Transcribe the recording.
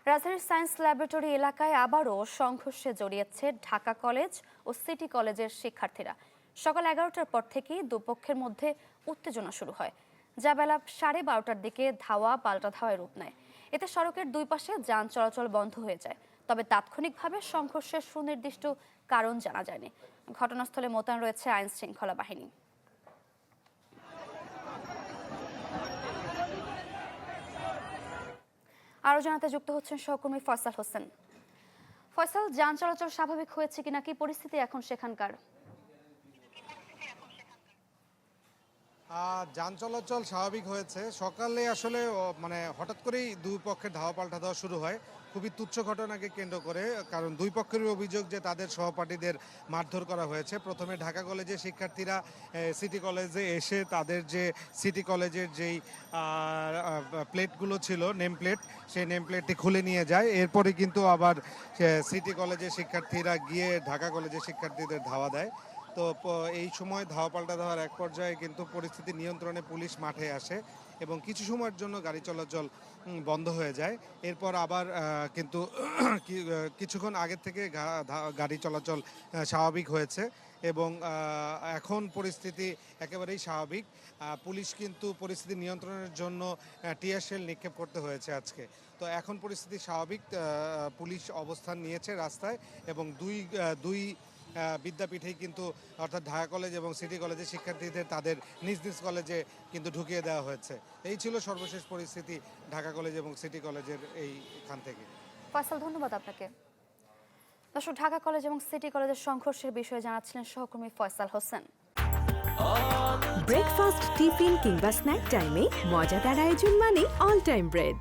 রাজধানীর science laboratory এলাকায় আবারও সংঘর্ষে জড়িয়েছে ঢাকা কলেজ ও সিটি কলেজের শিক্ষার্থীরা। সকাল 11টার পর থেকেই দুপক্ষের মধ্যে উত্তেজনা শুরু হয়, যা বেলা 12:30টার দিকে ধাওয়া পাল্টা ধাওয়ায় রূপ নেয়। এতে সড়কের দুই পাশে যান চলাচল বন্ধ হয়ে যায়। তবে তাৎক্ষণিকভাবে সংঘর্ষের সুনির্দিষ্ট কারণ জানা যায়নি। ঘটনাস্থলে মোতায়েন রয়েছে আইন শৃঙ্খলা বাহিনী। আরও জানাতে যুক্ত হচ্ছেন সহকর্মী ফয়সাল হোসেন। ফয়সাল, যান চলাচল স্বাভাবিক হয়েছে কিনা, কি পরিস্থিতি এখন সেখানকার? যান চলাচল স্বাভাবিক হয়েছে। সকালে আসলে মানে হঠাৎ করেই দুই পক্ষের ধাওয়া পাল্টা দেওয়া শুরু হয় খুবই তুচ্ছ ঘটনাকে কেন্দ্র করে। কারণ দুই পক্ষেরই অভিযোগ যে তাদের সহপাঠীদের মারধর করা হয়েছে। প্রথমে ঢাকা কলেজের শিক্ষার্থীরা সিটি কলেজে এসে তাদের যে সিটি কলেজের যেই প্লেটগুলো ছিল, নেম প্লেট, সেই নেম প্লেটটি খুলে নিয়ে যায়। এরপরে কিন্তু আবার সিটি কলেজের শিক্ষার্থীরা গিয়ে ঢাকা কলেজের শিক্ষার্থীদের ধাওয়া দেয়। তো এই সময় ধাওয়া পাল্টা দেওয়ার এক পর্যায়ে কিন্তু পরিস্থিতি নিয়ন্ত্রণে পুলিশ মাঠে আসে এবং কিছু সময়ের জন্য গাড়ি চলাচল বন্ধ হয়ে যায়। এরপর আবার কিন্তু কিছুক্ষণ আগের থেকে গাড়ি চলাচল স্বাভাবিক হয়েছে এবং এখন পরিস্থিতি একেবারেই স্বাভাবিক। পুলিশ কিন্তু পরিস্থিতি নিয়ন্ত্রণের জন্য টিয়ার শেল নিক্ষেপ করতে হয়েছে আজকে। তো এখন পরিস্থিতি স্বাভাবিক। পুলিশ অবস্থান নিয়েছে রাস্তায় এবং দুই বিদ্যাপীঠেই কিন্তু অর্থাৎ ঢাকা কলেজ এবং সিটি কলেজের শিক্ষার্থীদের তাদের নিজ নিজ কলেজে কিন্তু ঢুকিয়ে দেওয়া হয়েছে। এই ছিল সর্বশেষ পরিস্থিতি ঢাকা কলেজ এবং সিটি কলেজের এইখান থেকে। ফয়সাল, ধন্যবাদ আপনাকে। দর্শক, ঢাকা কলেজ এবং সিটি কলেজের সংঘর্ষের বিষয়ে জানাচ্ছিলেন সহকর্মী ফয়সাল হোসেন। ব্রেকফাস্ট, টিফিন কিংবা স্ন্যাক টাইমে মজাদার আয়োজন মানে অল টাইম ব্রেড।